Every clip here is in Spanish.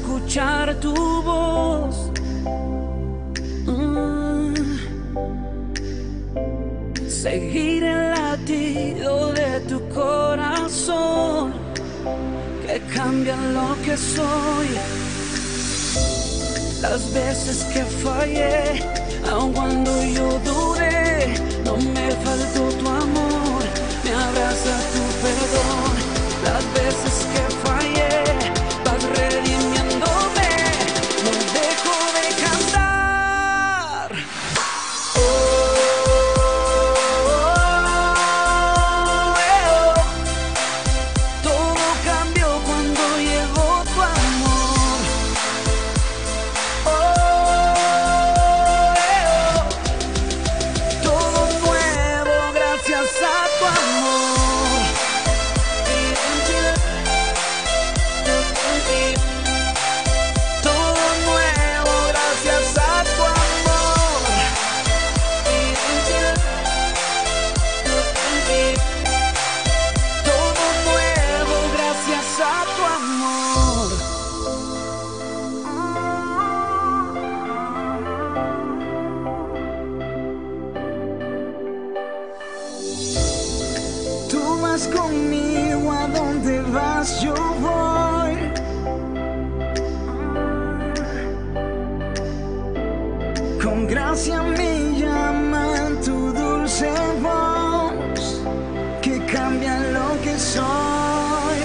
escuchar tu voz. Seguir el latido de tu corazón, que cambia lo que soy. Las veces que fallé, aun cuando yo dudé, no me faltó tu amor, me abraza tu perdón. Las veces que fallé, vas redimiéndome, no dejo de cantar. Todo cambió cuando llegó tu amor. Todo nuevo gracias a tu amor. Todo nuevo gracias a tu amor. Todo nuevo gracias a tu amor. Tú vas conmigo a donde vas, yo voy. Con gracia me llaman tu dulce voz, que cambia lo que soy.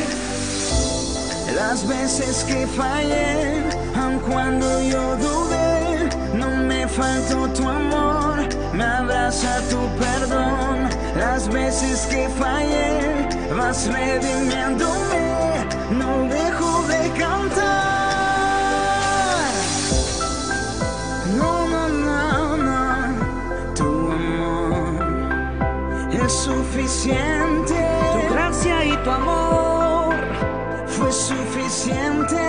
Las veces que fallé, aun cuando yo dudé, no me faltó tu amor, me abraza tu perdón. Las veces que fallé, vas redimiéndome, no dejo de cantar. No, no, no, no, tu amor es suficiente. Tu gracia y tu amor fue suficiente.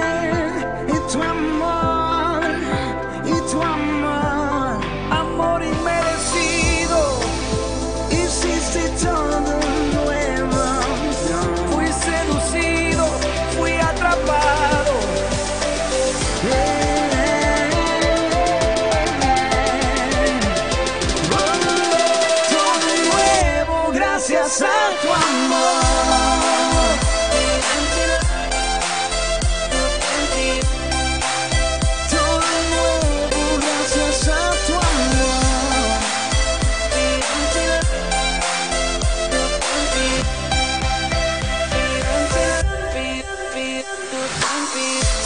Y tu amor, amor inmerecido, hiciste todo nuevo. Fui seducido, fui atrapado. Todo nuevo gracias a tu amor. Todo nuevo gracias a tu amor.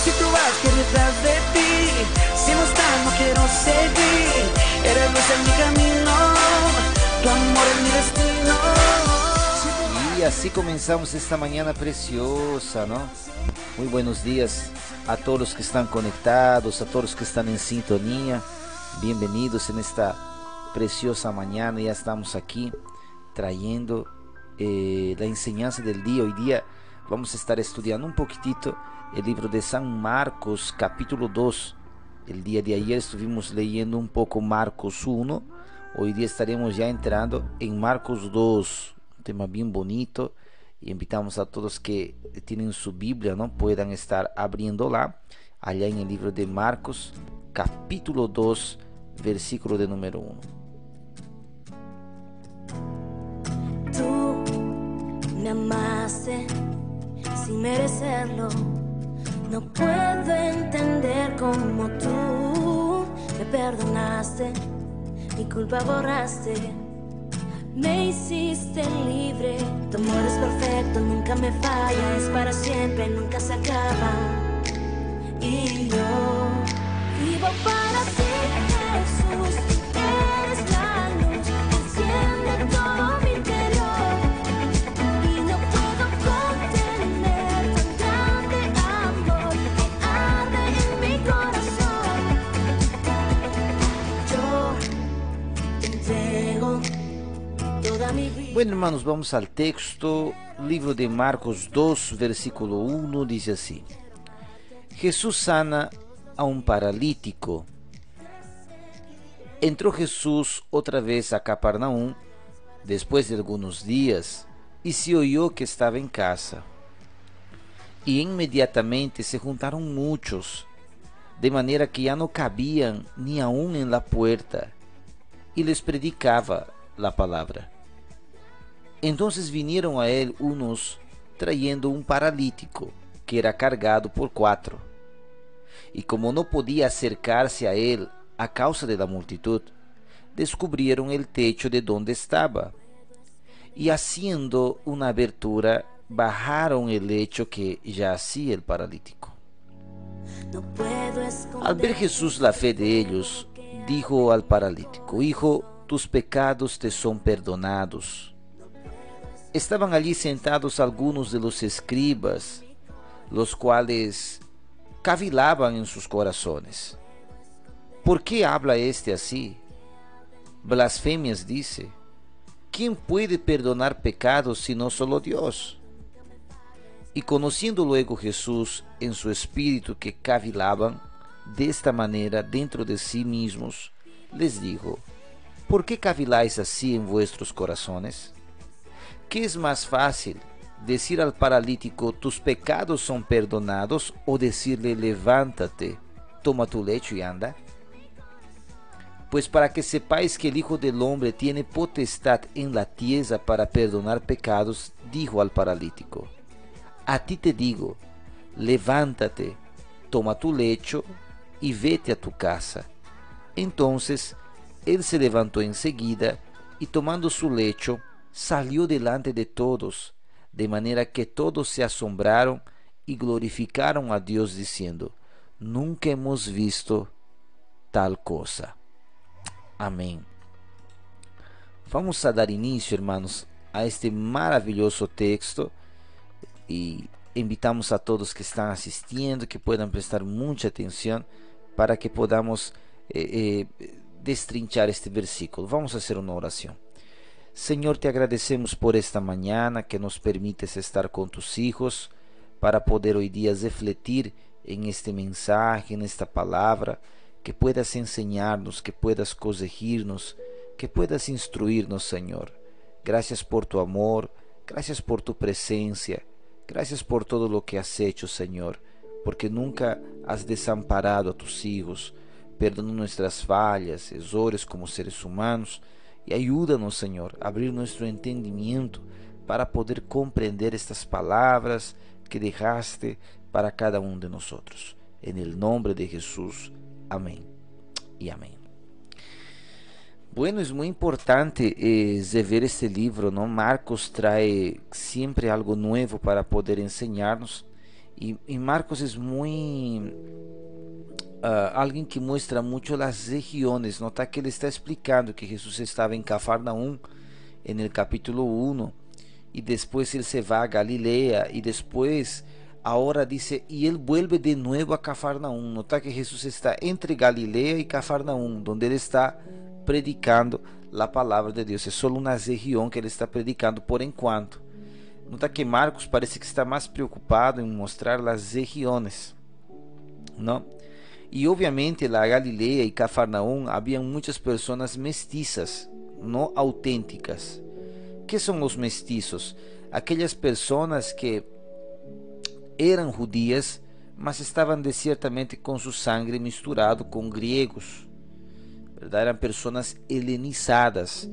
Si tú vas que detrás de ti, si no estás no quiero seguir. Eres luz en mi camino, tu amor es mi destino. Y así comenzamos esta mañana preciosa, ¿no? Muy buenos días a todos los que están conectados, a todos los que están en sintonía. Bienvenidos en esta preciosa mañana. Ya estamos aquí trayendo la enseñanza del día. Hoy día vamos a estar estudiando un poquitito el libro de San Marcos, capítulo 2. El día de ayer estuvimos leyendo un poco Marcos 1. Hoy día estaremos ya entrando en Marcos 2. Un tema bien bonito. Y invitamos a todos que tienen su Biblia, ¿no? Puedan estar abriéndola allá en el libro de Marcos, capítulo 2, versículo de número 1. Tú me amaste sin merecerlo. No puedo entender cómo tú me perdonaste, mi culpa borraste, me hiciste libre. Tu amor es perfecto, nunca me falla, es para siempre, nunca se acaba. Y yo vivo para ti, Jesús. Eres la luz, enciende todo mi interior. Y no puedo contener tan grande amor que arde en mi corazón. Yo te entrego toda mi vida. Bueno, hermanos, vamos al texto. Libro de Marcos 2, versículo 1, dice así: Jesús sana a un paralítico. Entró Jesús otra vez a Capernaum después de algunos días y se oyó que estaba en casa. Y inmediatamente se juntaron muchos, de manera que ya no cabían ni aún en la puerta, y les predicaba la palabra. Entonces vinieron a él unos trayendo un paralítico que era cargado por 4. Y como no podía acercarse a él a causa de la multitud, descubrieron el techo de donde estaba, y haciendo una abertura, bajaron el lecho que yacía el paralítico. Al ver Jesús la fe de ellos, dijo al paralítico: Hijo, tus pecados te son perdonados. Estaban allí sentados algunos de los escribas, los cuales cavilaban en sus corazones: ¿por qué habla este así? Blasfemias dice. ¿Quién puede perdonar pecados sino solo Dios? Y conociendo luego Jesús en su espíritu que cavilaban de esta manera dentro de sí mismos, les dijo: ¿por qué caviláis así en vuestros corazones? ¿Qué es más fácil, decir al paralítico: tus pecados son perdonados, o decirle: levántate, toma tu lecho y anda? Pues para que sepáis que el Hijo del Hombre tiene potestad en la tierra para perdonar pecados, dijo al paralítico: a ti te digo, levántate, toma tu lecho y vete a tu casa. Entonces él se levantó enseguida y, tomando su lecho, salió delante de todos, de manera que todos se asombraron y glorificaron a Dios diciendo: nunca hemos visto tal cosa. Amém. Vamos a dar início, hermanos, a este maravilhoso texto, e invitamos a todos que estão assistindo que puedan prestar muita atenção para que podamos destrinchar este versículo. Vamos a hacer uma oração. Senhor, te agradecemos por esta mañana que nos permites estar com tus hijos para poder hoy día refletir en este mensaje, en esta palabra, que puedas enseñarnos, que puedas corregirnos, que puedas instruirnos, Señor. Gracias por tu amor, gracias por tu presencia, gracias por todo lo que has hecho, Señor, porque nunca has desamparado a tus hijos. Perdona nuestras fallas, errores como seres humanos, y ayúdanos, Señor, a abrir nuestro entendimiento para poder comprender estas palabras que dejaste para cada uno de nosotros. En el nombre de Jesús. Amém e amém. Bueno, es muy importante ver este libro, ¿no? Marcos trae siempre algo nuevo para poder enseñarnos, y Marcos es muy alguien que muestra mucho las regiones. Nota que ele está explicando que Jesús estaba en Cafarnaum en el capítulo 1, y después él se va a Galilea, y después ahora dice, y él vuelve de nuevo a Cafarnaum. Nota que Jesús está entre Galilea y Cafarnaum, donde él está predicando la palabra de Dios. Es solo una región que él está predicando por enquanto. Nota que Marcos parece que está más preocupado en mostrar las regiones, ¿no? Y obviamente la Galilea y Cafarnaum había muchas personas mestizas, no auténticas. ¿Qué son los mestizos? Aquellas personas que eran judías, mas estavam ciertamente com sua sangre misturado com griegos, ¿verdad? Eran personas helenizadas,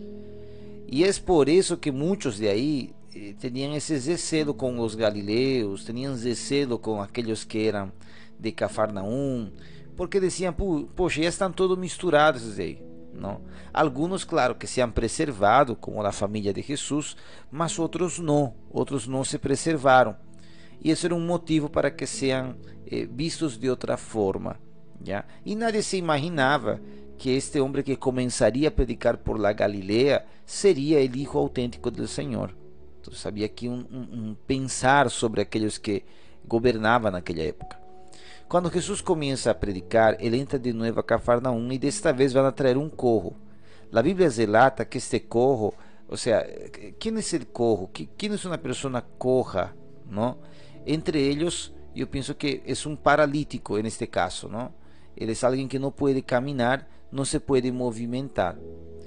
e é por isso que muitos de aí tinham esse recelo com os galileus, tinham recelo com aqueles que eram de Cafarnaum, porque diziam: poxa, já estão todos misturados aí, não? Alguns, claro, que se han preservado, como a família de Jesus, mas outros não se preservaram. E esse era um motivo para que sejam vistos de outra forma, ¿ya? E nadie se imaginava que este homem que começaria a predicar por la Galilea seria o Hijo autêntico do Senhor. Então havia aqui pensar sobre aqueles que governavam naquela época. Quando Jesus começa a predicar, ele entra de novo a Cafarnaum, e desta vez vai trazer um cojo. A Bíblia relata que este cojo, ou seja, quem é o cojo? Quem é uma pessoa coja, não? Entre eles, eu penso que é um paralítico neste caso, não? Ele é alguém que não pode caminhar, não se pode movimentar.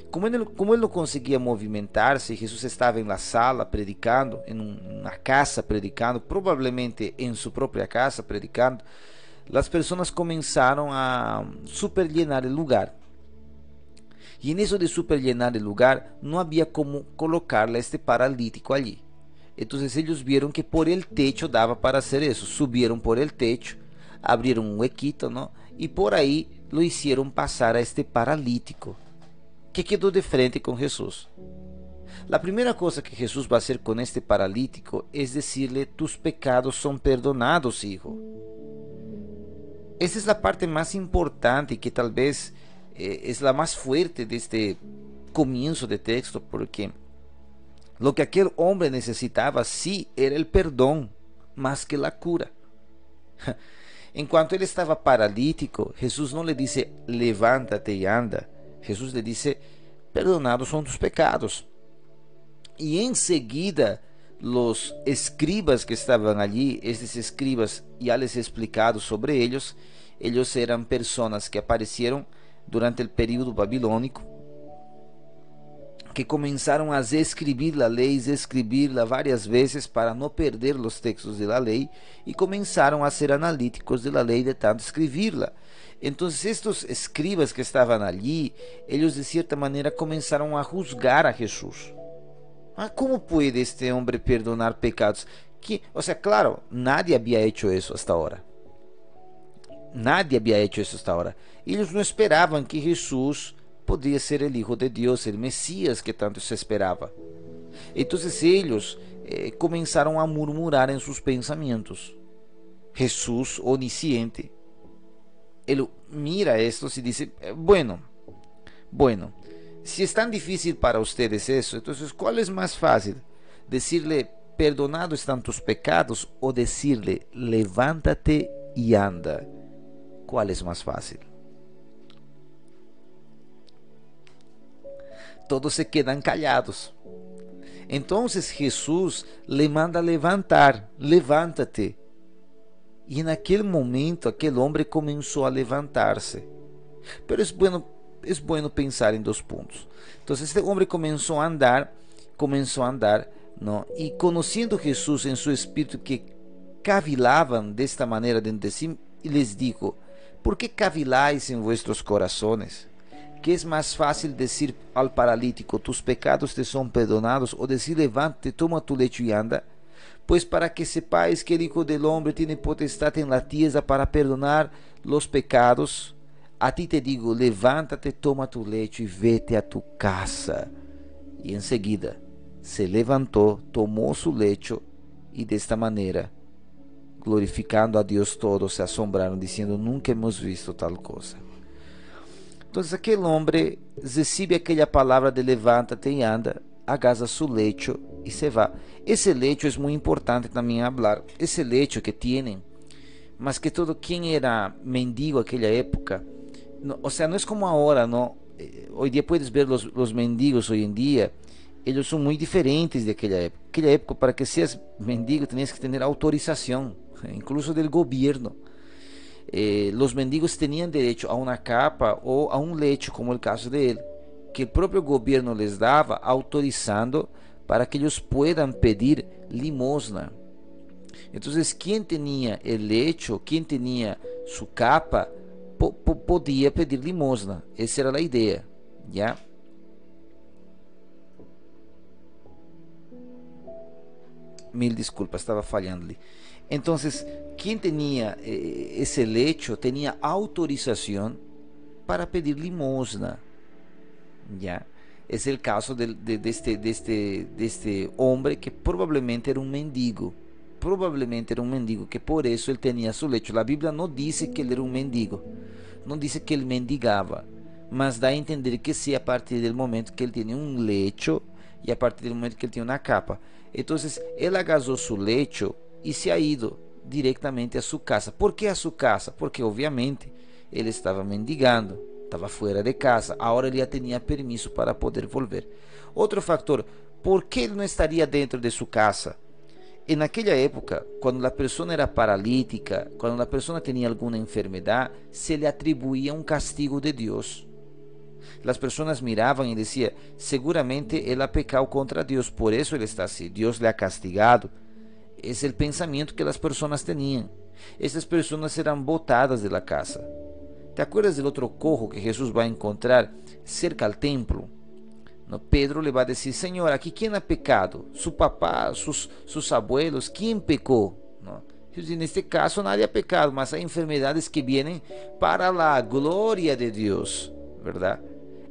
como ele não conseguia movimentar-se, Jesus estava em la sala predicando, em uma casa predicando, provavelmente em sua própria casa predicando. As pessoas começaram a superllenar o lugar. E nisso de superllenar o lugar, não havia como colocar este paralítico ali. Então eles viram que por el techo dava para fazer isso. Subieron por el techo, abriram um huequito, ¿no? E por aí lo hicieron passar a este paralítico, que quedou de frente com Jesus. A primeira coisa que Jesus vai fazer com este paralítico é dizer-lhe: tus pecados são perdonados, hijo. Essa é a parte mais importante, que talvez é a mais forte deste comienzo de texto, porque lo que aquele homem necessitava sí era o perdão, mais que a cura. Enquanto ele estava paralítico, Jesus não lhe disse: levántate e anda. Jesus lhe disse: perdonados são tus pecados. E em seguida, os escribas que estavam ali, esses escribas, já les he explicado sobre eles eram pessoas que apareceram durante o período babilônico, que começaram a escrever a lei, escreverla várias vezes para não perder os textos da lei, e começaram a ser analíticos da lei de tanto escreverla. Então, estes escribas que estavam ali, eles de certa maneira começaram a juzgar a Jesus. Como pode este homem perdonar pecados? Claro, nadie havia hecho isso hasta ahora. Nadie havia hecho isso hasta ahora. Eles não esperavam que Jesus podia ser o Hijo de Deus, o Messias que tanto se esperava. Então eles começaram a murmurar em seus pensamentos. Jesus, onisciente, ele mira esto e diz: bueno, si es tan difícil para ustedes eso, entonces ¿cuál es más fácil? ¿Decirle perdonados están tus pecados o decirle levántate y anda? ¿Cuál es más fácil? Todos se quedan callados. Entonces Jesús le manda levantar, levántate. E naquele momento, aquele homem começou a levantar-se. Pero es bueno pensar em dois pontos. Então, este homem começou a andar, ¿no? E conhecendo Jesus em seu espírito, que cavilavam desta maneira dentro de si, les digo: ¿por que caviláis em vuestros corazones? Que é mais fácil dizer ao paralítico: tus pecados te são perdonados, ou dizer: levante, toma tu lecho e anda? Pues para que sepáis que el Hijo del Hombre tiene potestad en la tierra para perdonar los pecados, a ti te digo, levántate, toma tu lecho y vete a tu casa. Y enseguida se levantó, tomó su lecho y de esta manera, glorificando a Dios, todos se asombraron diciendo: nunca hemos visto tal cosa. Entonces aquel hombre recibe aquella palabra de levántate y anda, agarra su lecho y se va. Ese lecho es muy importante también hablar. Ese lecho que tienen, más que todo, quien era mendigo aquella época, no, o sea, no es como ahora, ¿no? Hoy día puedes ver los mendigos hoy en día, ellos son muy diferentes de aquella época. Aquella época, para que seas mendigo, tenías que tener autorización, incluso del gobierno. Los mendigos tenían derecho a una capa o a un lecho, como el caso de él, que el propio gobierno les daba, autorizando para que ellos puedan pedir limosna. Entonces, quien tenía el lecho, quien tenía su capa, podía pedir limosna. Esa era la idea, ¿ya? Mil disculpas, estaba fallándole. Entonces, quien tenía ese lecho tenía autorización para pedir limosna, ¿ya? Es el caso de este hombre, que probablemente era un mendigo. Probablemente era un mendigo, que por eso él tenía su lecho. La Biblia no dice que él era un mendigo, no dice que él mendigaba, mas da a entender que sí, a partir del momento que él tiene un lecho y a partir del momento que él tiene una capa. Entonces él agarró su lecho y se ha ido directamente a su casa. ¿Por qué a su casa? Porque obviamente él estaba mendigando, estava fora de casa, agora ele já tinha permisso para poder volver. Outro factor: por que ele não estaria dentro de sua casa? E naquela época, quando a pessoa era paralítica, quando a pessoa tinha alguma enfermidade, se lhe atribuía um castigo de Deus. Las personas miraban y decían, seguramente él ha pecado contra Dios, por eso él está así, Dios le ha castigado. Es el pensamiento que las personas tenían. Estas personas eran botadas de la casa. ¿Te acuerdas del otro cojo que Jesús va a encontrar cerca al templo? No, Pedro le va a decir, Señor, aquí ¿quién ha pecado? ¿Su papá, sus abuelos? ¿Quién pecó? ¿No? En este caso nadie ha pecado, mas hay enfermedades que vienen para la gloria de Dios, ¿verdad?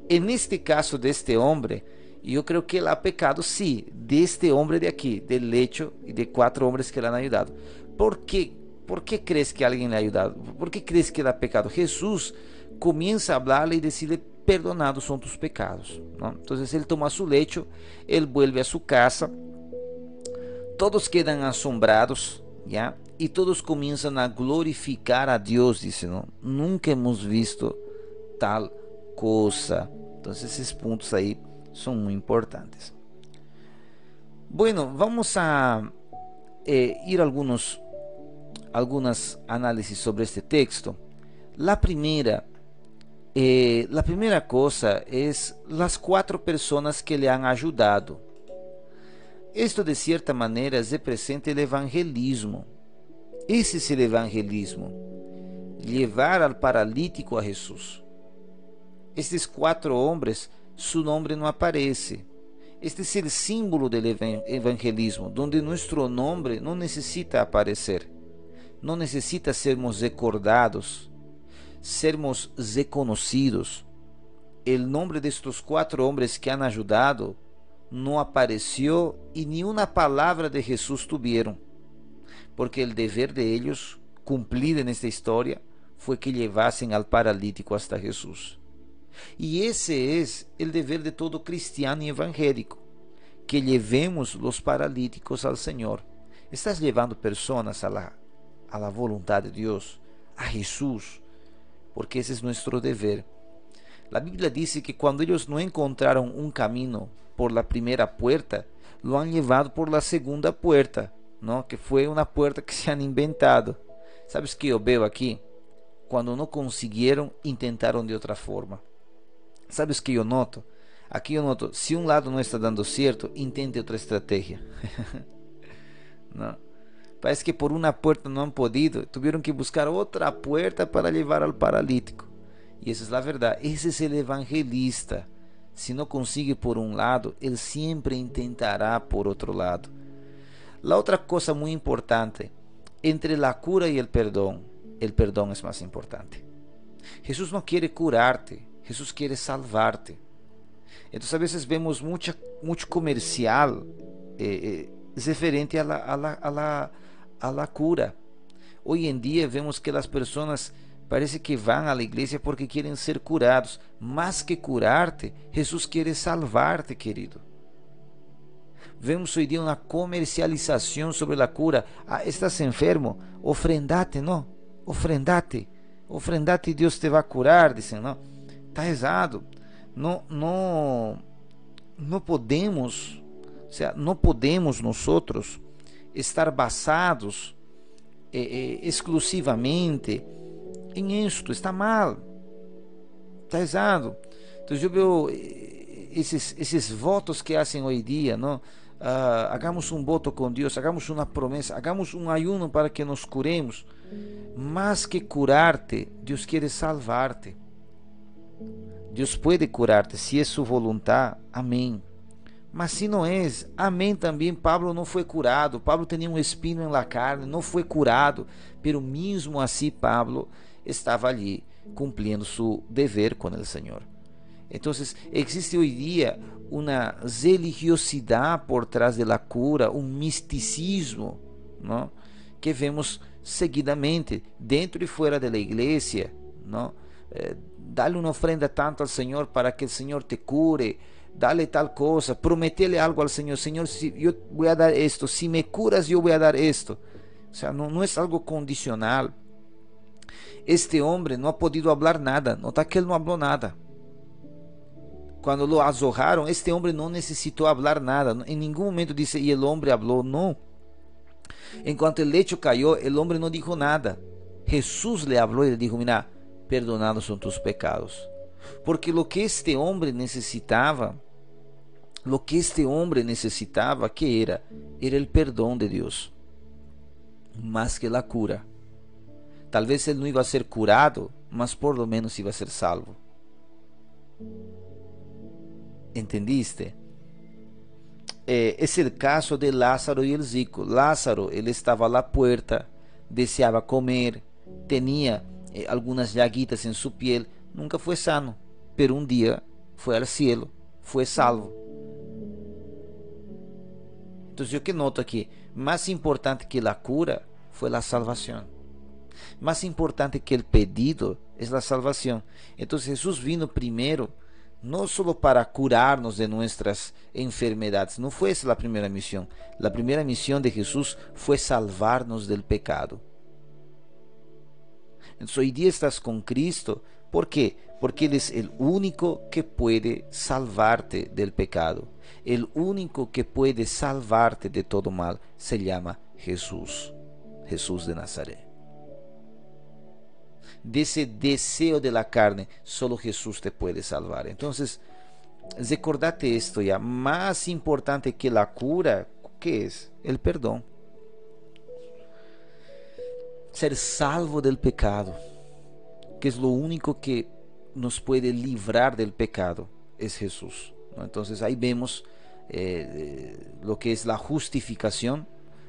En este caso de este hombre, yo creo que él ha pecado, sí, de este hombre de aquí, del lecho y de 4 hombres que le han ayudado. ¿Por qué? ¿Por qué crees que alguien le ha ayudado? ¿Por qué crees que él ha pecado? Jesús comienza a hablarle y decirle, perdonados son tus pecados, ¿no? Entonces él toma su lecho, él vuelve a su casa, todos quedan asombrados, ¿ya? Y todos comienzan a glorificar a Dios, dice, ¿no? Nunca hemos visto tal cosa. Entonces esos puntos ahí son muy importantes. Bueno, vamos a ir a algunas análisis sobre este texto. La primera cosa es las 4 personas que le han ayudado. Esto de cierta manera representa el evangelismo. Ese es el evangelismo. Llevar al paralítico a Jesús. Estos 4 hombres, su nombre no aparece. Este es el símbolo del evangelismo, donde nuestro nombre no necesita aparecer. No necesita sermos recordados, sermos reconocidos. El nombre de estos 4 hombres que han ayudado no apareció y ni una palabra de Jesús tuvieron, porque el deber de ellos, cumplido en esta historia, fue que llevasen al paralítico hasta Jesús. Y ese es el deber de todo cristiano y evangélico, que llevemos los paralíticos al Señor. Estás llevando personas a la voluntad de Dios, a Jesús, porque ese es nuestro deber. La Biblia dice que cuando ellos no encontraron un camino por la primera puerta, lo han llevado por la segunda puerta, ¿no? Que fue una puerta que se han inventado. ¿Sabes qué yo veo aquí? Cuando no consiguieron, intentaron de otra forma. ¿Sabes qué yo noto? Aquí yo noto, si un lado no está dando cierto, intente otra estrategia. ¿No? Parece que por una puerta no han podido, tuvieron que buscar otra puerta para llevar al paralítico. Y esa es la verdad, ese es el evangelista. Si no consigue por un lado, él siempre intentará por otro lado. La otra cosa muy importante, entre la cura y el perdón es más importante. Jesús no quiere curarte, Jesús quiere salvarte. Entonces a veces vemos mucho comercial referente a la cura. Hoy en día vemos que las personas parece que van a la iglesia porque quieren ser curados. Más que curarte, Jesús quiere salvarte, querido. Vemos hoy día una comercialización sobre la cura. Ah, estás enfermo, ofrendate, ¿no? Ofrendate y Dios te va a curar, dicen, ¿no? Está errado. No podemos, o sea, no podemos nosotros estar basados exclusivamente em isto. Está mal, está errado. Então eu veo esses votos que hacen hoy día, ¿no? Hagamos un voto con Dios, hagamos una promesa, hagamos un ayuno para que nos curemos. Más que curarte, Dios quiere salvarte. Dios puede curarte si es su voluntad, amén. Mas si no es, amén también. Pablo no fue curado, Pablo tenía un espino en la carne, no fue curado, pero mismo así Pablo estaba allí cumpliendo su deber con el Señor. Entonces existe hoy día una religiosidad por trás de la cura, un misticismo, ¿no? Que vemos seguidamente dentro y fuera de la iglesia, ¿no? Dale una ofrenda tanto al Señor para que el Señor te cure, dale tal cosa, prometele algo al Señor, Señor, si yo voy a dar esto, si me curas yo voy a dar esto. O sea, no es algo condicional. Este hombre no ha podido hablar nada, nota que él no habló nada. Cuando lo azorraron, este hombre no necesitó hablar nada, en ningún momento dice, y el hombre habló, no. En cuanto el lecho cayó, el hombre no dijo nada. Jesús le habló y le dijo, mira, perdonados son tus pecados. Porque lo que este hombre necesitaba, ¿qué era? Era el perdón de Dios, más que la cura. Tal vez él no iba a ser curado, mas por lo menos iba a ser salvo. ¿Entendiste? Es el caso de Lázaro y el rico. Lázaro, él estaba a la puerta, deseaba comer, tenía algunas llaguitas en su piel, nunca fue sano, pero un día fue al cielo, fue salvo. Entonces yo que noto aquí, más importante que la cura fue la salvación. Más importante que el pedido es la salvación. Entonces Jesús vino primero, no solo para curarnos de nuestras enfermedades, no fue esa la primera misión. La primera misión de Jesús fue salvarnos del pecado. Entonces hoy día estás con Cristo. ¿Por qué? Porque Él es el único que puede salvarte del pecado. El único que puede salvarte de todo mal se llama Jesús. Jesús de Nazaret. De ese deseo de la carne, solo Jesús te puede salvar. Entonces, recordate esto ya. Más importante que la cura, ¿qué es? El perdón. Ser salvo del pecado, que es lo único que nos puede librar del pecado, es Jesús, ¿no? Entonces ahí vemos lo que es la justificación.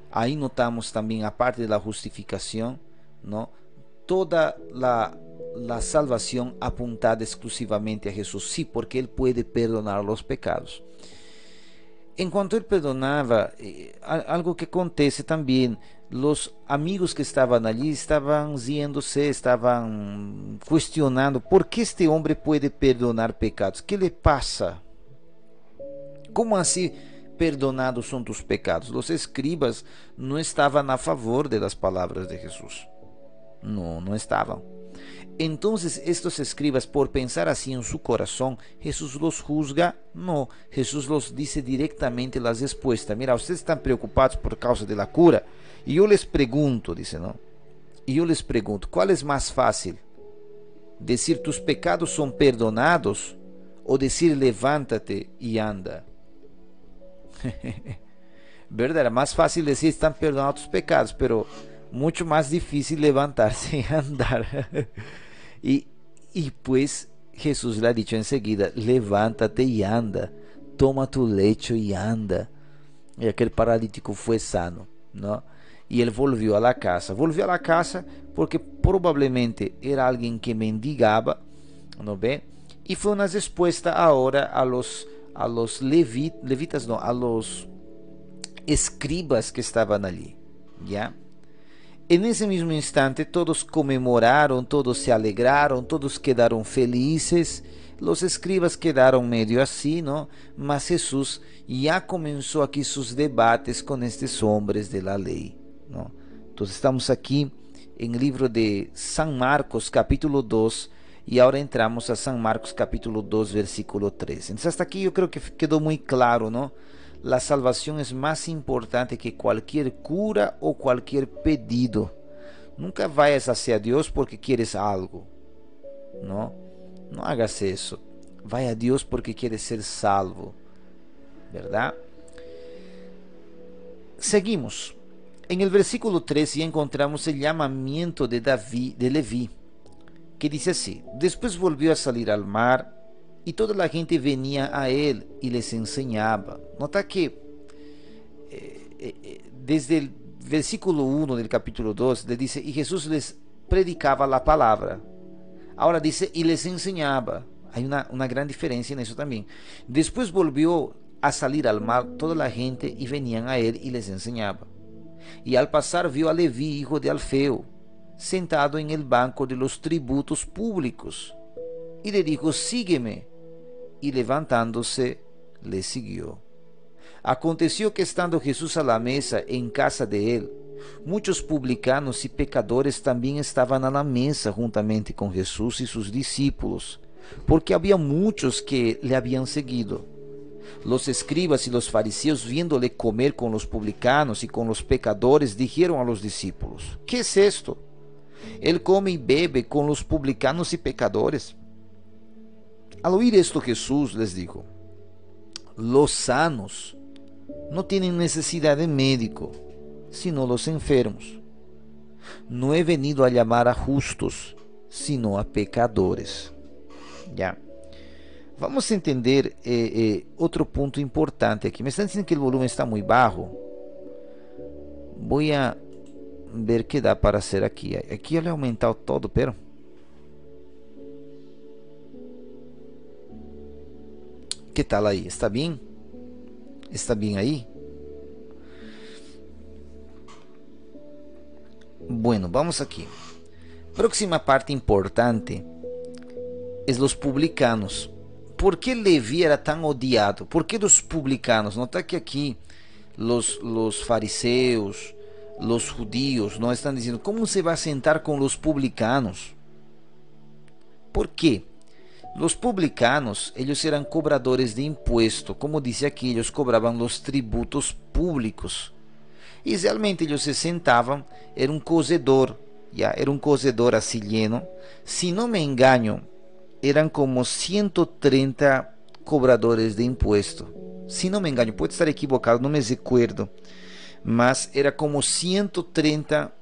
Ahí notamos también, aparte de la justificación, ¿no?, toda la salvación apuntada exclusivamente a Jesús. Sí, porque Él puede perdonar los pecados. En cuanto Él perdonaba, algo que acontece también, los amigos que estaban allí estaban riéndose, estaban cuestionando, ¿por qué este hombre puede perdonar pecados? ¿Qué le pasa? ¿Cómo así perdonados son tus pecados? Los escribas no estaban a favor de las palabras de Jesús. No estaban. Entonces estos escribas, por pensar así en su corazón, ¿Jesús los juzga? No, Jesús los dice directamente la respuesta. Mira, ustedes están preocupados por causa de la cura, y yo les pregunto, dice, ¿no? Y yo les pregunto, ¿cuál es más fácil? ¿Decir tus pecados son perdonados o decir levántate y anda? ¿Verdad? Era más fácil decir están perdonados tus pecados, pero mucho más difícil levantarse y andar. y pues Jesús le ha dicho enseguida, levántate y anda, toma tu lecho y anda. Y aquel paralítico fue sano, ¿no? Y él volvió a la casa porque probablemente era alguien que mendigaba, ¿no ve? Y fue una respuesta ahora a los levitas, no, a los escribas que estaban allí, ¿ya? En ese mismo instante todos conmemoraron, todos se alegraron, todos quedaron felices. Los escribas quedaron medio así, ¿no? Mas Jesús ya comenzó aquí sus debates con estos hombres de la ley, ¿no? Entonces estamos aquí en el libro de San Marcos capítulo 2 y ahora entramos a San Marcos capítulo 2 versículo 3. Entonces hasta aquí yo creo que quedó muy claro, ¿no? La salvación es más importante que cualquier cura o cualquier pedido. Nunca vayas hacia Dios porque quieres algo. No hagas eso. Vaya a Dios porque quieres ser salvo. ¿Verdad? Seguimos. En el versículo 13 encontramos el llamamiento de Leví, que dice así: después volvió a salir al mar, y toda la gente venía a él y les enseñaba. Nota que desde el versículo 1 del capítulo 2 le dice, y Jesús les predicaba la palabra. Ahora dice, y les enseñaba. Hay una gran diferencia en eso también. Después volvió a salir al mar toda la gente y venían a él y les enseñaba. Y al pasar vio a Leví, hijo de Alfeo, sentado en el banco de los tributos públicos. Y le dijo, sígueme. Y levantándose, le siguió. Aconteció que estando Jesús a la mesa en casa de él, muchos publicanos y pecadores también estaban a la mesa juntamente con Jesús y sus discípulos, porque había muchos que le habían seguido. Los escribas y los fariseos, viéndole comer con los publicanos y con los pecadores, dijeron a los discípulos, ¿qué es esto? Él come y bebe con los publicanos y pecadores. Al oír esto Jesús les dijo: los sanos no tienen necesidad de médico, sino los enfermos. No he venido a llamar a justos, sino a pecadores. Ya. Vamos a entender otro punto importante aquí. Me están diciendo que el volumen está muy bajo. Voy a ver qué da para hacer aquí. Aquí yo le he aumentado todo, pero... ¿qué tal ahí? ¿Está bien? ¿Está bien ahí? Bueno, vamos aquí. Próxima parte importante es los publicanos. ¿Por qué Leví era tan odiado? ¿Por qué los publicanos? Nota que aquí los fariseos, los judíos, no están diciendo, ¿cómo se va a sentar con los publicanos? ¿Por qué? Los publicanos, ellos eran cobradores de impuesto. Como dice aquí, ellos cobraban los tributos públicos. Y realmente ellos se sentaban, era un cozedor, ya, era un cozedor así lleno. Si no me engaño, eran como 130 cobradores de impuesto. Si no me engaño, puedo estar equivocado, no me recuerdo. Mas era como 130...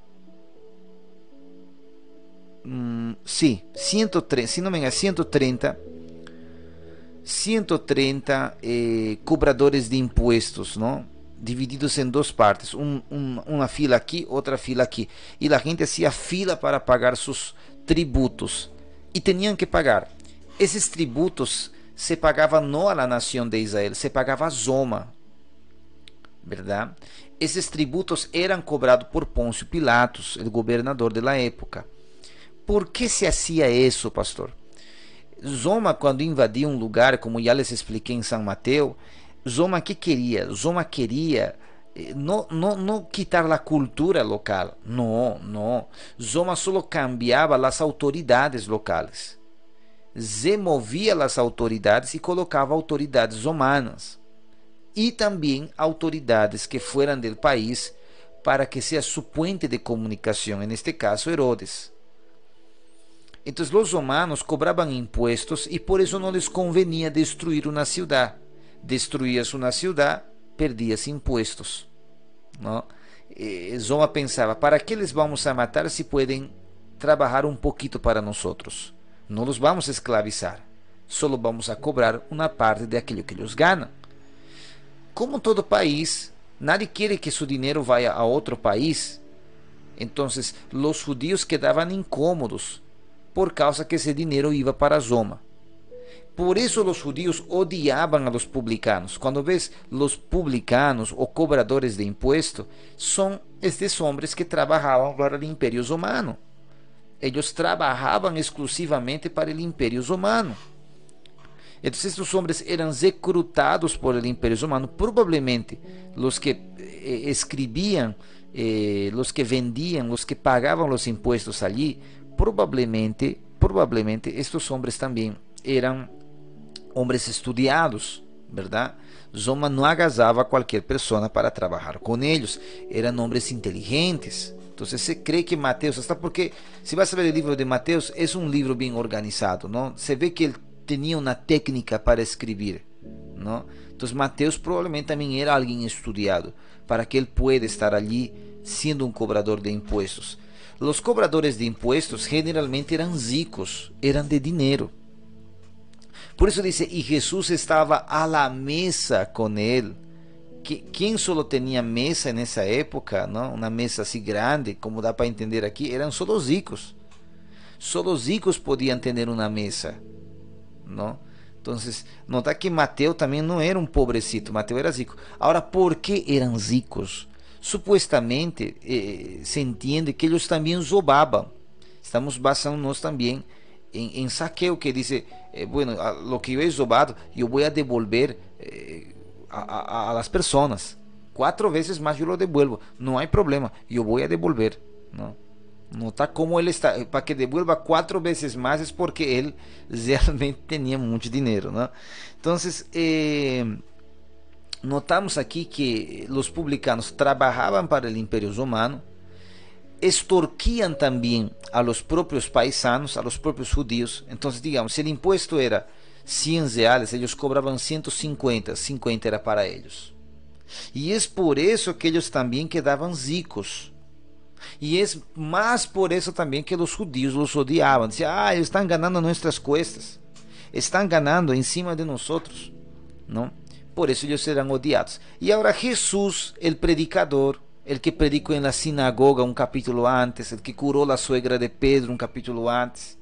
sí, 130, si no me engaño, 130 cobradores de impuestos, ¿no? Divididos en dos partes, una fila aquí, otra fila aquí. Y la gente hacía fila para pagar sus tributos. Y tenían que pagar. Esos tributos se pagaban no a la nación de Israel, se pagaba a Roma, ¿verdad? Esos tributos eran cobrados por Pôncio Pilatos, el gobernador de la época. ¿Por qué se hacía eso, pastor? Roma, cuando invadía un lugar, como ya les expliqué en San Mateo, Roma, ¿qué quería? Roma quería no quitar la cultura local, no. Roma solo cambiaba las autoridades locales. Removía las autoridades y colocaba autoridades romanas. Y también autoridades que fueran del país para que sea su puente de comunicación, en este caso Herodes. Entonces los romanos cobraban impuestos y por eso no les convenía destruir una ciudad. Destruías una ciudad, perdías impuestos, ¿no? Roma pensaba, ¿para qué les vamos a matar si pueden trabajar un poquito para nosotros? No los vamos a esclavizar, solo vamos a cobrar una parte de aquello que ellos ganan. Como todo país, nadie quiere que su dinero vaya a otro país. Entonces los judíos quedaban incómodos por causa que ese dinero iba para Roma. Por eso los judíos odiaban a los publicanos. Cuando ves los publicanos o cobradores de impuestos, son estos hombres que trabajaban para el Imperio Romano. Ellos trabajaban exclusivamente para el Imperio Romano. Entonces estos hombres eran reclutados por el Imperio Romano. Probablemente los que escribían, los que vendían, los que pagaban los impuestos allí, probablemente estos hombres también eran hombres estudiados, ¿verdad? Roma no agasaba a cualquier persona para trabajar con ellos, eran hombres inteligentes. Entonces se cree que Mateos, hasta porque si vas a ver el libro de Mateos, es un libro bien organizado, ¿no? Se ve que él tenía una técnica para escribir, ¿no? Entonces Mateos probablemente también era alguien estudiado, para que él pueda estar allí siendo un cobrador de impuestos. Los cobradores de impuestos generalmente eran ricos, eran de dinero. Por eso dice, y Jesús estaba a la mesa con él. ¿Quién solo tenía mesa en esa época, ¿no? Una mesa así grande, como da para entender aquí, eran solo ricos. Solo ricos podían tener una mesa, ¿no? Entonces, nota que Mateo también no era un pobrecito, Mateo era rico. Ahora, ¿por qué eran ricos? Supuestamente se entiende que ellos también robaban. Estamos basándonos también en saqueo, que dice, bueno, lo que yo he robado, yo voy a devolver a las personas. 4 veces más yo lo devuelvo, no hay problema, yo voy a devolver, ¿no? Nota cómo él está, para que devuelva 4 veces más es porque él realmente tenía mucho dinero, ¿no? Entonces, notamos aquí que los publicanos trabajaban para el Imperio Romano, extorquían también a los propios paisanos, a los propios judíos. Entonces, digamos, si el impuesto era 100 reales, ellos cobraban 150, 50 era para ellos. Y es por eso que ellos también quedaban ricos. Y es más por eso también que los judíos los odiaban. Decían, ellos están ganando a nuestras cuestas, están ganando encima de nosotros, ¿no? Por eso ellos eran odiados. Y ahora Jesús, el predicador, el que predicó en la sinagoga un capítulo antes, el que curó la suegra de Pedro un capítulo antes,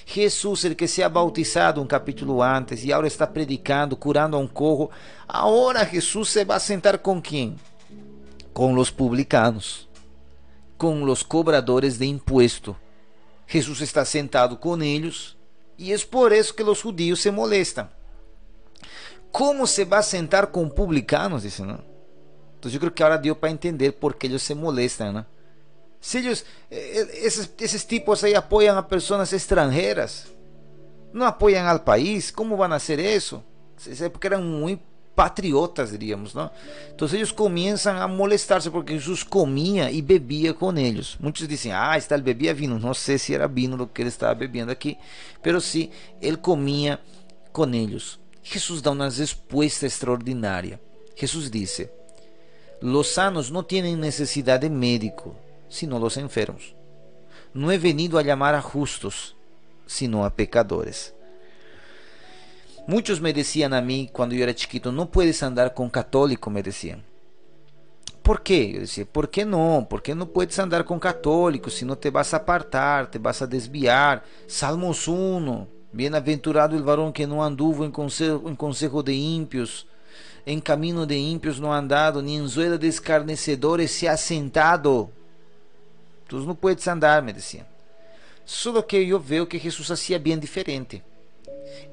Jesús, el que se ha bautizado un capítulo antes y ahora está predicando, curando a un cojo, ahora Jesús se va a sentar ¿con quién? Con los publicanos, con los cobradores de impuesto. Jesús está sentado con ellos y es por eso que los judíos se molestan. ¿Cómo se va a sentar con publicanos? Dicen, ¿no? Entonces yo creo que ahora dio para entender por qué ellos se molestan, ¿no? Si ellos, esos tipos ahí apoyan a personas extranjeras, no apoyan al país, ¿cómo van a hacer eso? Porque eran muy patriotas, diríamos, ¿no? Entonces ellos comienzan a molestarse porque Jesús comía y bebía con ellos. Muchos dicen, está, él bebía vino. No sé si era vino lo que él estaba bebiendo aquí, pero sí, él comía con ellos. Jesús da una respuesta extraordinaria. Jesús dice, los sanos no tienen necesidad de médico, sino los enfermos. No he venido a llamar a justos, sino a pecadores. Muchos me decían a mí cuando yo era chiquito, no puedes andar con católico, me decían. ¿Por qué? Yo decía, ¿por qué no? ¿Por qué no puedes andar con católicos? Si no te vas a apartar, te vas a desviar. Salmos 1, bienaventurado el varón que no anduvo en consejo de ímpios, en camino de ímpios no ha andado, ni en suela de escarnecedores se ha sentado. Entonces no puedes andar, me decían. Solo que yo veo que Jesús hacía bien diferente.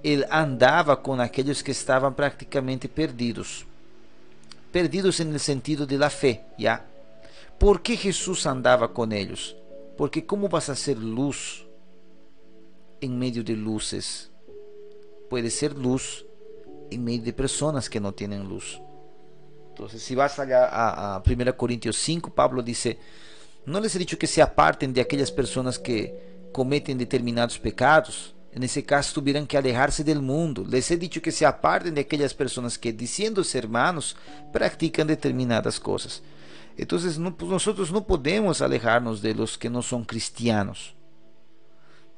Él andaba con aquellos que estaban prácticamente perdidos. Perdidos en el sentido de la fe, ¿ya? ¿Por qué Jesús andaba con ellos? Porque ¿cómo vas a hacer luz en medio de luces? Puede ser luz en medio de personas que no tienen luz. Entonces, si vas allá a 1 Corintios 5, Pablo dice, ¿no les he dicho que se aparten de aquellas personas que cometen determinados pecados? En ese caso tuvieran que alejarse del mundo. Les he dicho que se aparten de aquellas personas que, diciéndose hermanos, practican determinadas cosas. Entonces nosotros no podemos alejarnos de los que no son cristianos.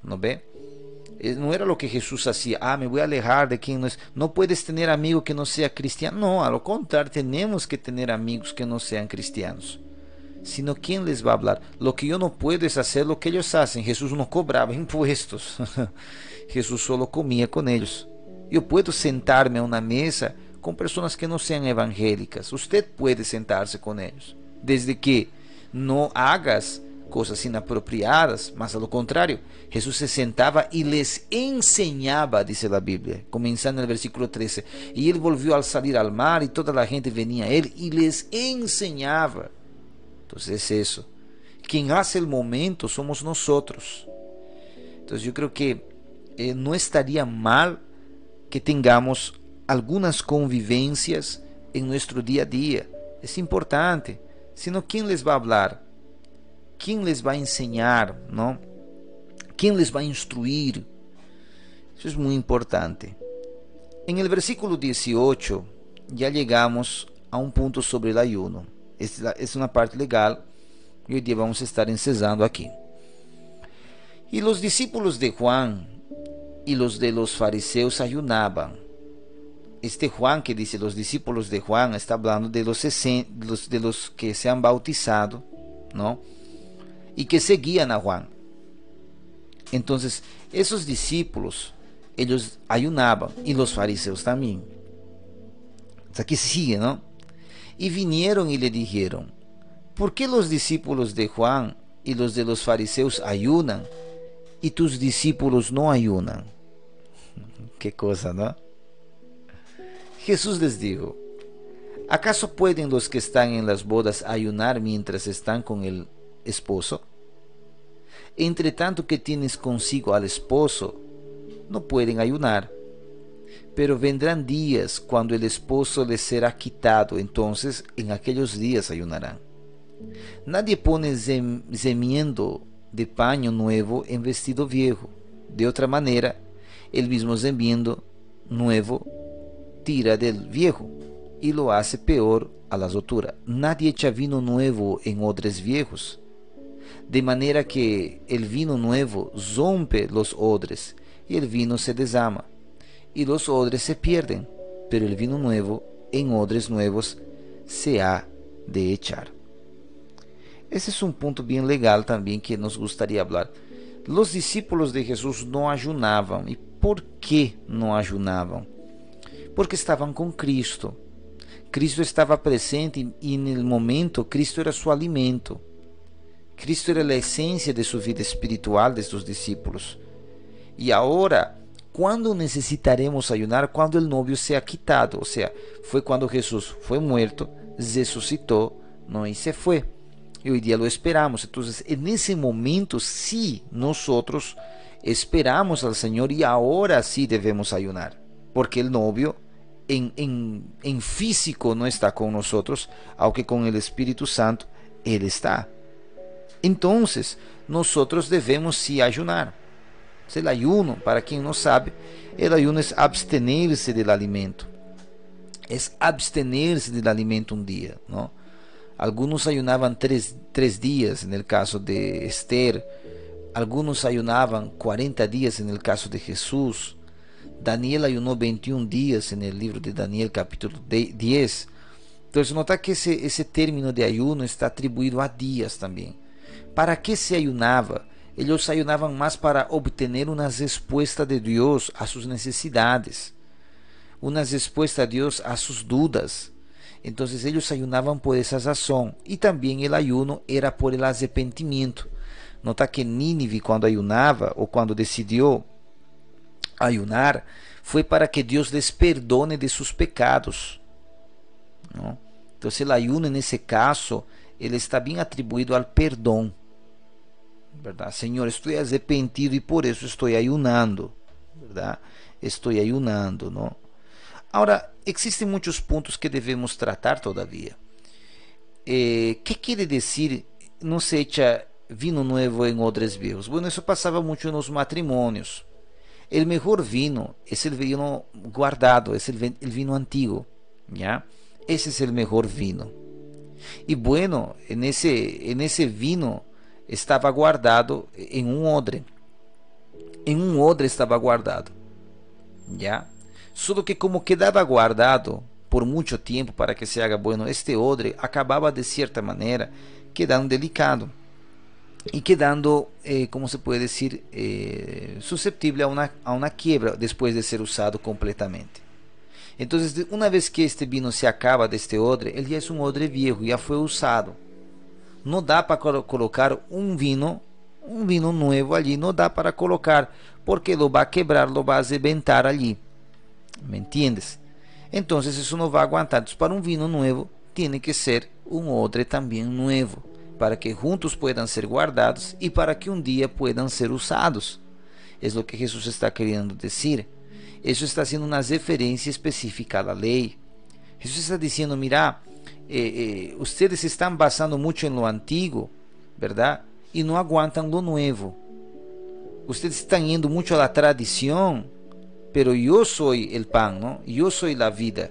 ¿No ve? No era lo que Jesús hacía. Me voy a alejar de quien no es. No puedes tener amigo que no sea cristiano. No, a lo contrario, tenemos que tener amigos que no sean cristianos. Sino ¿quién les va a hablar? Lo que yo no puedo es hacer lo que ellos hacen. Jesús no cobraba impuestos. Jesús solo comía con ellos. Yo puedo sentarme a una mesa con personas que no sean evangélicas. Usted puede sentarse con ellos, desde que no hagas cosas inapropiadas, mas a lo contrario, Jesús se sentaba y les enseñaba, dice la Biblia, comenzando en el versículo 13, y él volvió al salir al mar y toda la gente venía a él y les enseñaba. Entonces es eso, quien hace el momento somos nosotros. Entonces yo creo que no estaría mal que tengamos algunas convivencias en nuestro día a día. Es importante, sino ¿quién les va a hablar? ¿Quién les va a enseñar? ¿No? ¿Quién les va a instruir? Eso es muy importante. En el versículo 18 ya llegamos a un punto sobre el ayuno. Es una parte legal y hoy día vamos a estar encerrando aquí. Y los discípulos de Juan y los de los fariseos ayunaban. Este Juan que dice los discípulos de Juan está hablando de los que se han bautizado, ¿no? Y que seguían a Juan. Entonces, esos discípulos, ellos ayunaban y los fariseos también. Aquí sigue, ¿no? Y vinieron y le dijeron, ¿por qué los discípulos de Juan y los de los fariseos ayunan y tus discípulos no ayunan? Qué cosa, ¿no? Jesús les dijo, ¿acaso pueden los que están en las bodas ayunar mientras están con el esposo? Entre tanto que tienes consigo al esposo, no pueden ayunar. Pero vendrán días cuando el esposo les será quitado, entonces en aquellos días ayunarán. Nadie pone remiendo de paño nuevo en vestido viejo. De otra manera, el mismo remiendo nuevo tira del viejo y lo hace peor a la rotura. Nadie echa vino nuevo en odres viejos, de manera que el vino nuevo rompe los odres y el vino se desama y los odres se pierden, pero el vino nuevo en odres nuevos se ha de echar. Ese es un punto bien legal también que nos gustaría hablar. Los discípulos de Jesús no ayunaban. ¿Y por qué no ayunaban? Porque estaban con Cristo. Cristo estaba presente y en el momento Cristo era su alimento. Cristo era la esencia de su vida espiritual de sus discípulos. Y ahora, ¿cuándo necesitaremos ayunar? Cuando el novio sea quitado. O sea, fue cuando Jesús fue muerto, resucitó, ¿no? Y se fue. Y hoy día lo esperamos. Entonces, en ese momento sí nosotros esperamos al Señor y ahora sí debemos ayunar. Porque el novio en físico no está con nosotros, aunque con el Espíritu Santo Él está. Entonces, nosotros debemos sí ayunar. El ayuno, para quien no sabe, el ayuno es abstenerse del alimento. Es abstenerse del alimento un día, ¿no? Algunos ayunaban tres días en el caso de Esther. Algunos ayunaban 40 días en el caso de Jesús. Daniel ayunó 21 días en el libro de Daniel capítulo 10. Entonces nota que ese término de ayuno está atribuido a días también. ¿Para qué se ayunaba? Ellos ayunaban más para obtener una respuesta de Dios a sus necesidades, una respuesta de Dios a sus dudas. Entonces ellos ayunaban por esa razón. Y también el ayuno era por el arrepentimiento. Nota que Nínive, cuando ayunaba o cuando decidió ayunar, fue para que Dios les perdone de sus pecados, ¿no? Entonces el ayuno en ese caso, él está bien atribuido al perdón, ¿verdad? Señor, estoy arrepentido y por eso estoy ayunando, ¿verdad? Estoy ayunando, ¿no? Ahora, existen muchos puntos que debemos tratar todavía. ¿Qué quiere decir no se echa vino nuevo en odres viejos? Bueno, eso pasaba mucho en los matrimonios. El mejor vino es el vino guardado, es el vino antiguo, ¿ya? Ese es el mejor vino. Y bueno, en ese vino estaba guardado en un odre. En un odre estaba guardado, ¿ya? Solo que como quedaba guardado por mucho tiempo para que se haga bueno, este odre acababa de cierta manera quedando delicado y quedando, como se puede decir, susceptible a una quiebra después de ser usado completamente. Entonces, una vez que este vino se acaba de este odre, él ya es un odre viejo, ya fue usado. No da para colocar un vino nuevo allí, no da para colocar, porque lo va a quebrar, lo va a reventar allí. ¿Me entiendes? Entonces eso no va a aguantar. Entonces, para un vino nuevo tiene que ser un odre también nuevo, para que juntos puedan ser guardados y para que un día puedan ser usados. Es lo que Jesús está queriendo decir. Eso está haciendo una referencia específica a la ley. Jesús está diciendo, mira, ustedes se están basando mucho en lo antiguo, ¿verdad? Y no aguantan lo nuevo. Ustedes están yendo mucho a la tradición, pero yo soy el pan, ¿no? Yo soy la vida.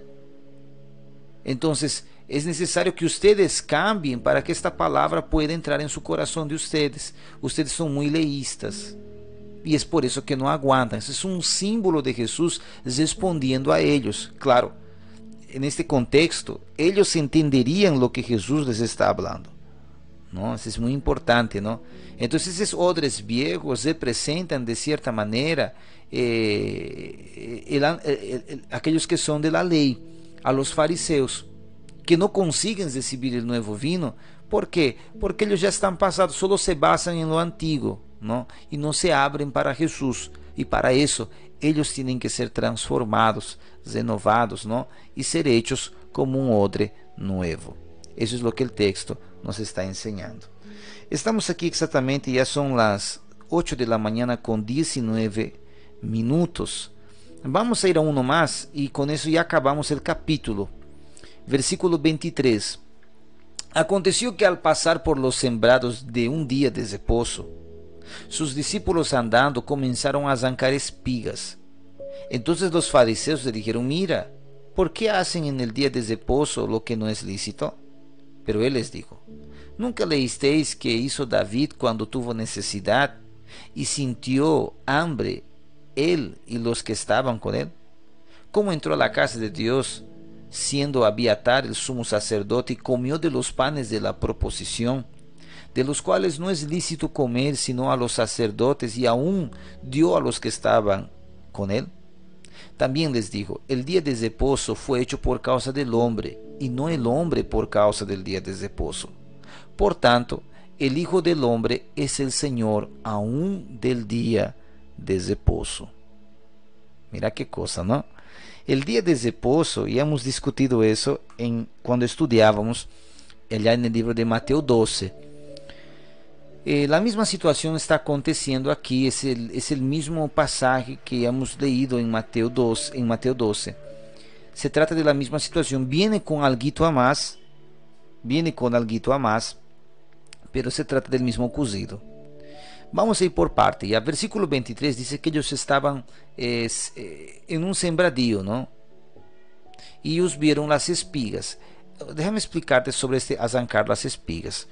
Entonces, es necesario que ustedes cambien para que esta palabra pueda entrar en su corazón de ustedes. Ustedes son muy leístas. Y es por eso que no aguantan. Ese es un símbolo de Jesús respondiendo a ellos. Claro, en este contexto, ellos entenderían lo que Jesús les está hablando, ¿no? Eso es muy importante, ¿no? Entonces, esos odres viejos representan de cierta manera aquellos que son de la ley, a los fariseos, que no consiguen recibir el nuevo vino. ¿Por qué? Porque ellos ya están pasados, solo se basan en lo antiguo, ¿no? Y no se abren para Jesús. Y para eso ellos tienen que ser transformados, renovados, ¿no? Y ser hechos como un odre nuevo. Eso es lo que el texto nos está enseñando. Estamos aquí exactamente, ya son las 8 de la mañana con 19 minutos. Vamos a ir a uno más y con eso ya acabamos el capítulo. Versículo 23. Aconteció que al pasar por los sembrados de un día de reposo, sus discípulos andando comenzaron a arrancar espigas. Entonces los fariseos le dijeron: mira, ¿por qué hacen en el día de reposo lo que no es lícito? Pero él les dijo: ¿nunca leísteis que hizo David cuando tuvo necesidad y sintió hambre, él y los que estaban con él? ¿Cómo entró a la casa de Dios siendo Abiatar el sumo sacerdote y comió de los panes de la proposición, de los cuales no es lícito comer sino a los sacerdotes, y aún dio a los que estaban con él? También les dijo: el día de reposo fue hecho por causa del hombre, y no el hombre por causa del día de reposo. Por tanto, el Hijo del Hombre es el Señor aún del día de reposo. Mira qué cosa, ¿no? El día de reposo, y hemos discutido eso cuando estudiábamos allá en el libro de Mateo 12. La misma situación está aconteciendo aquí, es el mismo pasaje que hemos leído en Mateo 12. Se trata de la misma situación, viene con alguito a más, pero se trata del mismo cozido. Vamos a ir por parte. Ya versículo 23 dice que ellos estaban en un sembradío, ¿no? Y ellos vieron las espigas. Déjame explicarte sobre arrancar las espigas.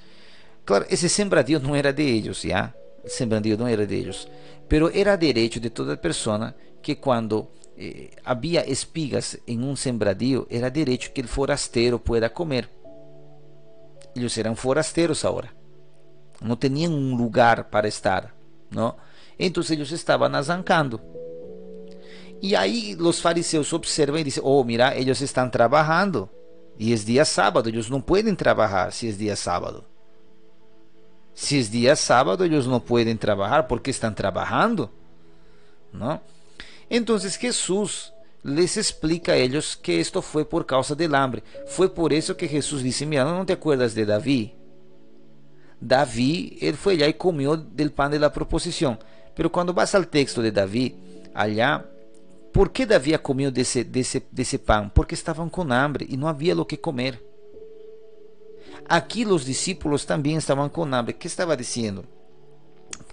Claro, ese sembradío no era de ellos, ¿ya? El sembradío no era de ellos. Pero era derecho de toda persona que cuando había espigas en un sembradío, era derecho que el forastero pueda comer. Ellos eran forasteros ahora. No tenían un lugar para estar, ¿no? Entonces ellos estaban arrancando. Y ahí los fariseos observan y dicen: oh, mira, ellos están trabajando. Y es día sábado, ellos no pueden trabajar si es día sábado. Si es día sábado, ellos no pueden trabajar porque están trabajando, ¿no? Entonces Jesús les explica a ellos que esto fue por causa del hambre. Fue por eso que Jesús dice: mira, ¿no te acuerdas de David? David, él fue allá y comió del pan de la proposición. Pero cuando vas al texto de David, allá, ¿por qué David comió de ese pan? Porque estaban con hambre y no había lo que comer. Aquí los discípulos también estaban con hambre. ¿Qué estaba diciendo?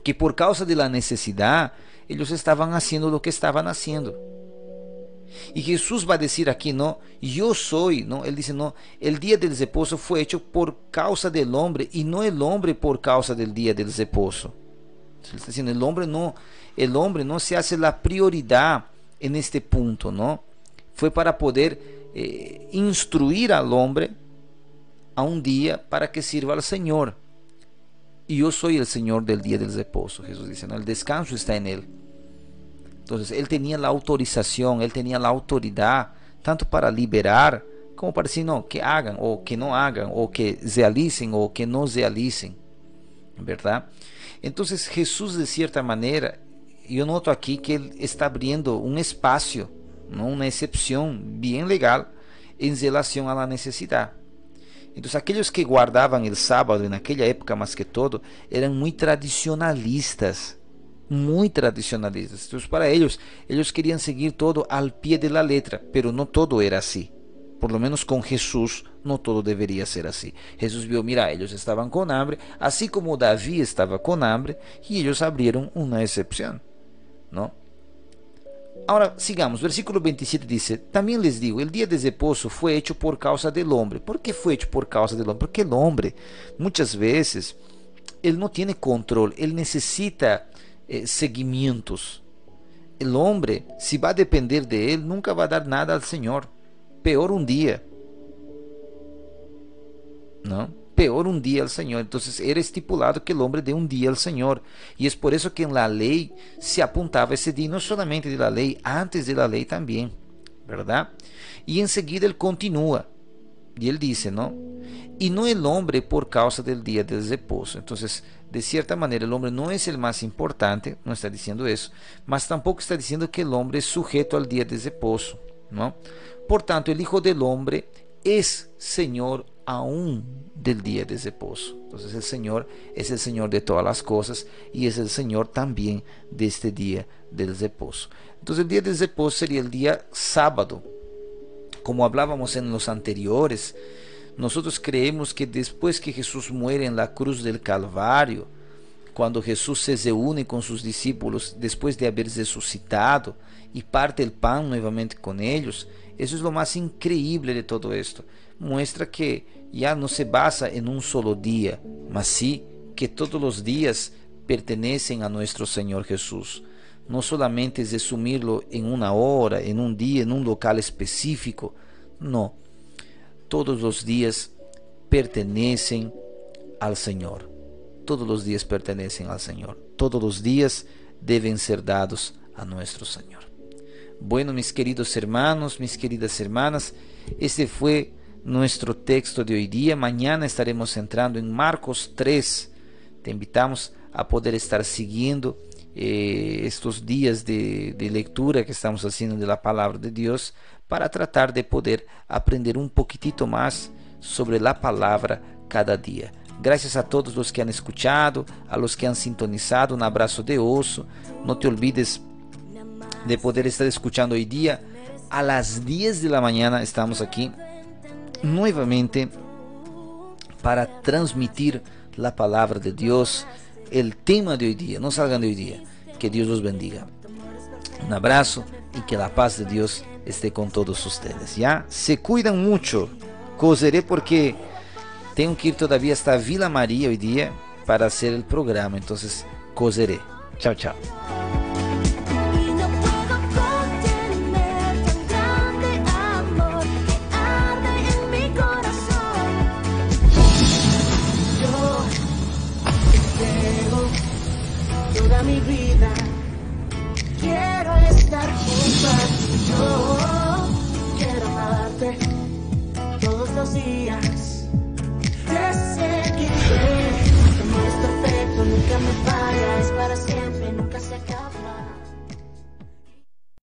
Que por causa de la necesidad, ellos estaban haciendo lo que estaban haciendo. Y Jesús va a decir aquí: no, yo soy, no, él dice: no, el día del reposo fue hecho por causa del hombre y no el hombre por causa del día del reposo. Él está diciendo: el hombre no se hace la prioridad en este punto, ¿no? Fue para poder instruir al hombre a un día para que sirva al Señor. Y yo soy el Señor del día del reposo. Jesús dice, ¿no? El descanso está en él. Entonces él tenía la autorización, él tenía la autoridad, tanto para liberar como para decir: no, que hagan o que no hagan, o que realicen o que no realicen, ¿verdad? Entonces Jesús, de cierta manera, yo noto aquí que él está abriendo un espacio, ¿no? Una excepción bien legal en relación a la necesidad. Entonces aquellos que guardaban el sábado en aquella época, más que todo, eran muy tradicionalistas. Entonces para ellos querían seguir todo al pie de la letra, pero no todo era así. Por lo menos con Jesús no todo debería ser así. Jesús vio: mira, ellos estaban con hambre, así como David estaba con hambre, y ellos abrieron una excepción, ¿no? Ahora sigamos, versículo 27 dice: también les digo, el día de reposo fue hecho por causa del hombre. ¿Por qué fue hecho por causa del hombre? Porque el hombre, muchas veces, él no tiene control, él necesita seguimientos. El hombre, si va a depender de él, nunca va a dar nada al Señor. Peor un día, ¿no? Peor un día al Señor. Entonces era estipulado que el hombre dé un día al Señor. Y es por eso que en la ley se apuntaba ese día, no solamente de la ley, antes de la ley también, ¿verdad? Y enseguida él continúa. Y él dice, ¿no? Y no el hombre por causa del día del reposo. Entonces, de cierta manera, el hombre no es el más importante, no está diciendo eso, mas tampoco está diciendo que el hombre es sujeto al día del reposo, ¿no? Por tanto, el Hijo del Hombre es Señor aún del día de reposo. Entonces el Señor es el Señor de todas las cosas y es el Señor también de este día del reposo. Entonces el día del reposo sería el día sábado. Como hablábamos en los anteriores, nosotros creemos que después que Jesús muere en la cruz del Calvario, cuando Jesús se reúne con sus discípulos después de haber resucitado y parte el pan nuevamente con ellos. Eso es lo más increíble de todo esto. Muestra que ya no se basa en un solo día, mas sí que todos los días pertenecen a nuestro Señor Jesús. No solamente es resumirlo en una hora, en un día, en un local específico. No, todos los días pertenecen al Señor. Todos los días pertenecen al Señor. Todos los días deben ser dados a nuestro Señor. Bueno, mis queridos hermanos, mis queridas hermanas, este fue nuestro texto de hoy día. Mañana estaremos entrando en Marcos 3. Te invitamos a poder estar siguiendo estos días de lectura que estamos haciendo de la palabra de Dios, para tratar de poder aprender un poquitito más sobre la palabra cada día. Gracias a todos los que han escuchado, a los que han sintonizado. Un abrazo de oso. No te olvides de poder estar escuchando hoy día a las 10 de la mañana. Estamos aquí nuevamente para transmitir la palabra de Dios, el tema de hoy día. No salgan de hoy día. Que Dios los bendiga. Un abrazo y que la paz de Dios esté con todos ustedes. ¿Ya? Se cuidan mucho. Correré porque tengo que ir todavía hasta Vila María hoy día para hacer el programa. Entonces correré. Chao, chao. Toda mi vida quiero estar junto a ti. Yo quiero amarte todos los días. Te seguiré. Tu amor es perfecto, nunca me falla, es para siempre, nunca se acaba.